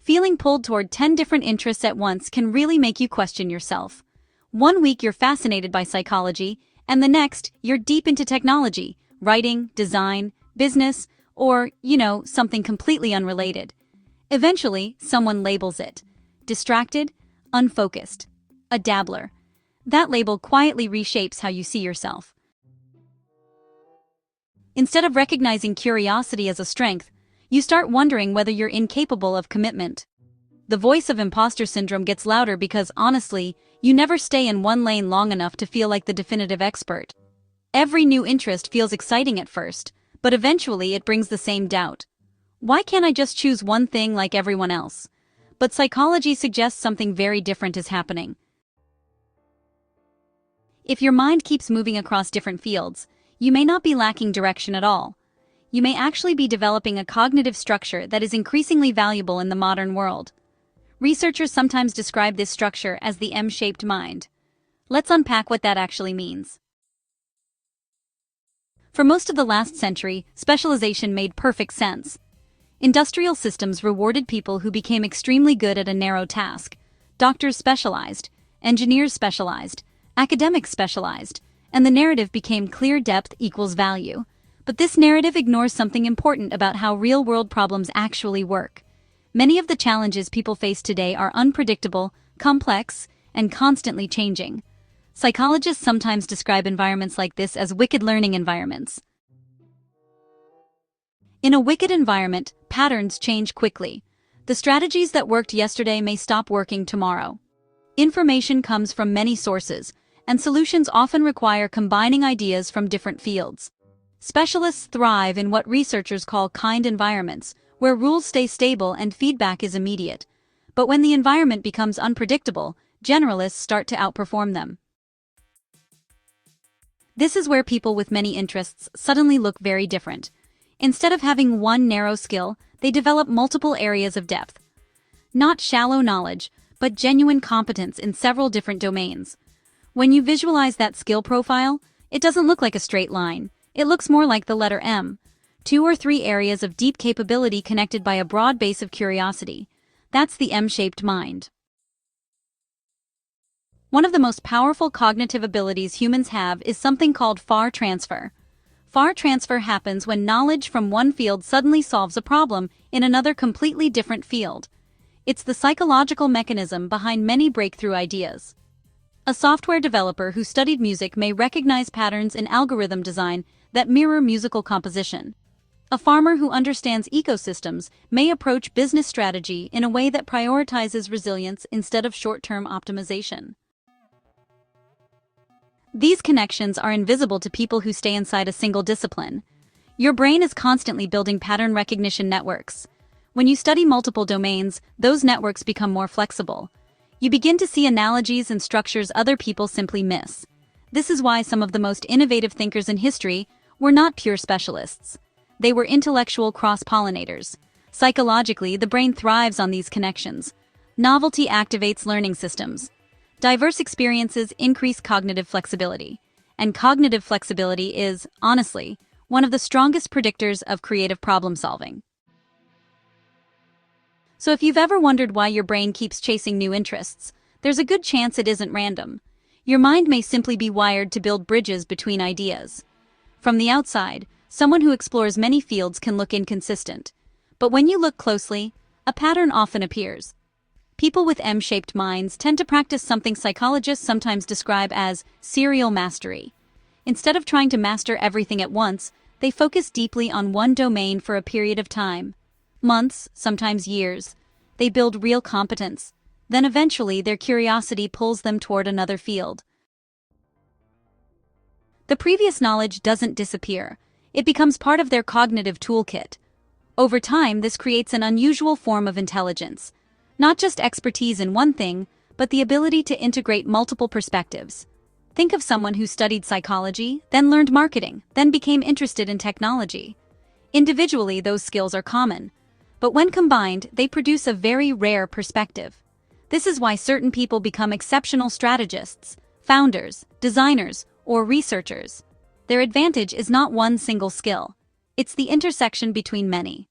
Feeling pulled toward 10 different interests at once can really make you question yourself. One week you're fascinated by psychology, and the next, you're deep into technology, writing, design, business, or, something completely unrelated. Eventually, someone labels it distracted, unfocused, a dabbler. That label quietly reshapes how you see yourself. Instead of recognizing curiosity as a strength, you start wondering whether you're incapable of commitment. The voice of imposter syndrome gets louder because, honestly, you never stay in one lane long enough to feel like the definitive expert. Every new interest feels exciting at first, but eventually it brings the same doubt. Why can't I just choose one thing like everyone else? But psychology suggests something very different is happening. If your mind keeps moving across different fields, you may not be lacking direction at all. You may actually be developing a cognitive structure that is increasingly valuable in the modern world. Researchers sometimes describe this structure as the M-shaped mind. Let's unpack what that actually means. For most of the last century, specialization made perfect sense. Industrial systems rewarded people who became extremely good at a narrow task. Doctors specialized, engineers specialized, academics specialized, and the narrative became clear: depth equals value. But this narrative ignores something important about how real-world problems actually work. Many of the challenges people face today are unpredictable, complex, and constantly changing. Psychologists sometimes describe environments like this as wicked learning environments. In a wicked environment, patterns change quickly. The strategies that worked yesterday may stop working tomorrow. Information comes from many sources, and solutions often require combining ideas from different fields. Specialists thrive in what researchers call kind environments, where rules stay stable and feedback is immediate. But when the environment becomes unpredictable, generalists start to outperform them. This is where people with many interests suddenly look very different. Instead of having one narrow skill, they develop multiple areas of depth. Not shallow knowledge, but genuine competence in several different domains. When you visualize that skill profile, it doesn't look like a straight line. It looks more like the letter M. 2 or 3 areas of deep capability connected by a broad base of curiosity. That's the M-shaped mind. One of the most powerful cognitive abilities humans have is something called far transfer. Far transfer happens when knowledge from one field suddenly solves a problem in another completely different field. It's the psychological mechanism behind many breakthrough ideas. A software developer who studied music may recognize patterns in algorithm design that mirror musical composition. A farmer who understands ecosystems may approach business strategy in a way that prioritizes resilience instead of short-term optimization. These connections are invisible to people who stay inside a single discipline. Your brain is constantly building pattern recognition networks. When you study multiple domains, those networks become more flexible. You begin to see analogies and structures other people simply miss. This is why some of the most innovative thinkers in history were not pure specialists. They were intellectual cross-pollinators. Psychologically, the brain thrives on these connections. Novelty activates learning systems. Diverse experiences increase cognitive flexibility. And cognitive flexibility is, honestly, one of the strongest predictors of creative problem-solving. So if you've ever wondered why your brain keeps chasing new interests, there's a good chance it isn't random. Your mind may simply be wired to build bridges between ideas. From the outside, someone who explores many fields can look inconsistent. But when you look closely, a pattern often appears. People with M-shaped minds tend to practice something psychologists sometimes describe as serial mastery. Instead of trying to master everything at once, they focus deeply on one domain for a period of time. Months, sometimes years. They build real competence. Then eventually their curiosity pulls them toward another field. The previous knowledge doesn't disappear. It becomes part of their cognitive toolkit. Over time, this creates an unusual form of intelligence. Not just expertise in one thing, but the ability to integrate multiple perspectives. Think of someone who studied psychology, then learned marketing, then became interested in technology. Individually, those skills are common. But when combined, they produce a very rare perspective. This is why certain people become exceptional strategists, founders, designers, or researchers. Their advantage is not one single skill. It's the intersection between many.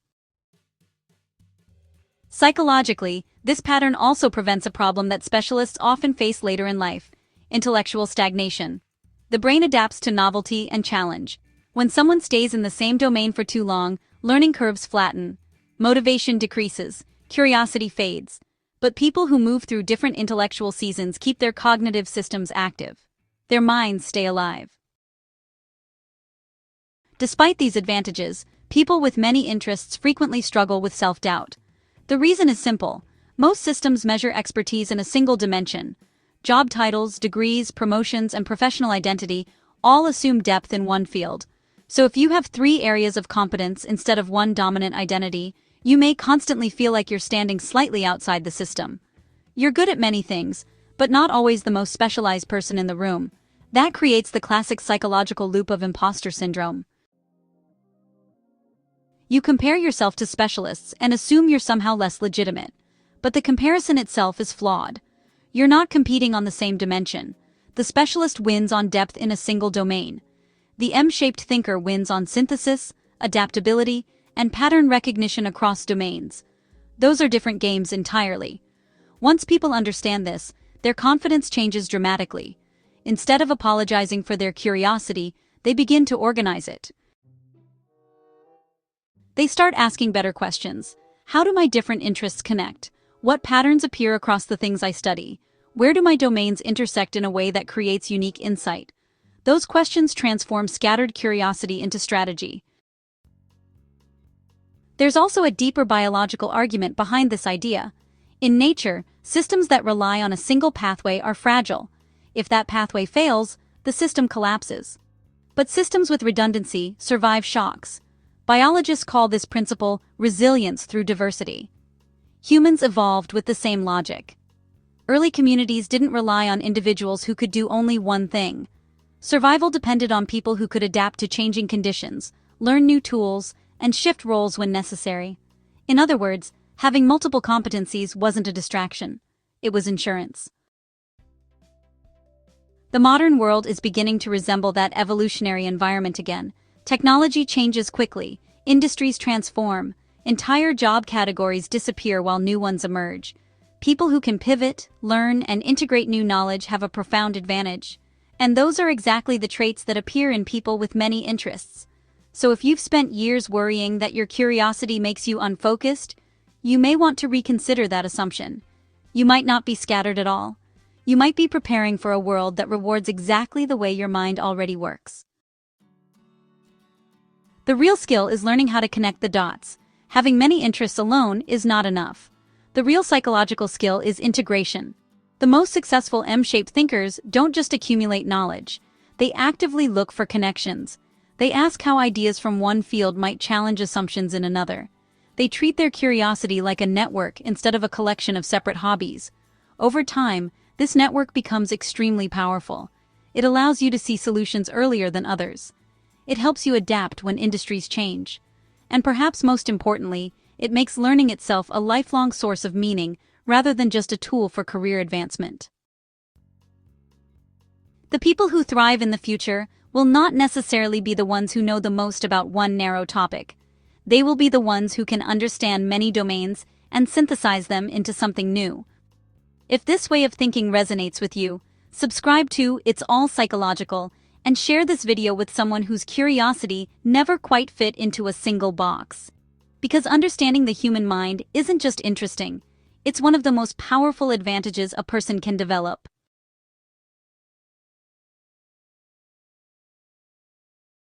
Psychologically, this pattern also prevents a problem that specialists often face later in life: intellectual stagnation. The brain adapts to novelty and challenge. When someone stays in the same domain for too long, learning curves flatten, motivation decreases, curiosity fades. But people who move through different intellectual seasons keep their cognitive systems active. Their minds stay alive. Despite these advantages, people with many interests frequently struggle with self-doubt. The reason is simple. Most systems measure expertise in a single dimension. Job titles, degrees, promotions, and professional identity all assume depth in one field. So if you have 3 areas of competence instead of one dominant identity, you may constantly feel like you're standing slightly outside the system. You're good at many things, but not always the most specialized person in the room. That creates the classic psychological loop of imposter syndrome. You compare yourself to specialists and assume you're somehow less legitimate. But the comparison itself is flawed. You're not competing on the same dimension. The specialist wins on depth in a single domain. The M-shaped thinker wins on synthesis, adaptability, and pattern recognition across domains. Those are different games entirely. Once people understand this, their confidence changes dramatically. Instead of apologizing for their curiosity, they begin to organize it. They start asking better questions. How do my different interests connect? What patterns appear across the things I study? Where do my domains intersect in a way that creates unique insight? Those questions transform scattered curiosity into strategy. There's also a deeper biological argument behind this idea. In nature, systems that rely on a single pathway are fragile. If that pathway fails, the system collapses. But systems with redundancy survive shocks. Biologists call this principle resilience through diversity. Humans evolved with the same logic. Early communities didn't rely on individuals who could do only one thing. Survival depended on people who could adapt to changing conditions, learn new tools, and shift roles when necessary. In other words, having multiple competencies wasn't a distraction. It was insurance. The modern world is beginning to resemble that evolutionary environment again. Technology changes quickly, industries transform, entire job categories disappear while new ones emerge. People who can pivot, learn, and integrate new knowledge have a profound advantage. And those are exactly the traits that appear in people with many interests. So if you've spent years worrying that your curiosity makes you unfocused, you may want to reconsider that assumption. You might not be scattered at all. You might be preparing for a world that rewards exactly the way your mind already works. The real skill is learning how to connect the dots. Having many interests alone is not enough. The real psychological skill is integration. The most successful M-shaped thinkers don't just accumulate knowledge. They actively look for connections. They ask how ideas from one field might challenge assumptions in another. They treat their curiosity like a network instead of a collection of separate hobbies. Over time, this network becomes extremely powerful. It allows you to see solutions earlier than others. It helps you adapt when industries change. And perhaps most importantly, it makes learning itself a lifelong source of meaning rather than just a tool for career advancement. The people who thrive in the future will not necessarily be the ones who know the most about one narrow topic. They will be the ones who can understand many domains and synthesize them into something new. If this way of thinking resonates with you, subscribe to It's All Psychological and share this video with someone whose curiosity never quite fit into a single box. Because understanding the human mind isn't just interesting, it's one of the most powerful advantages a person can develop.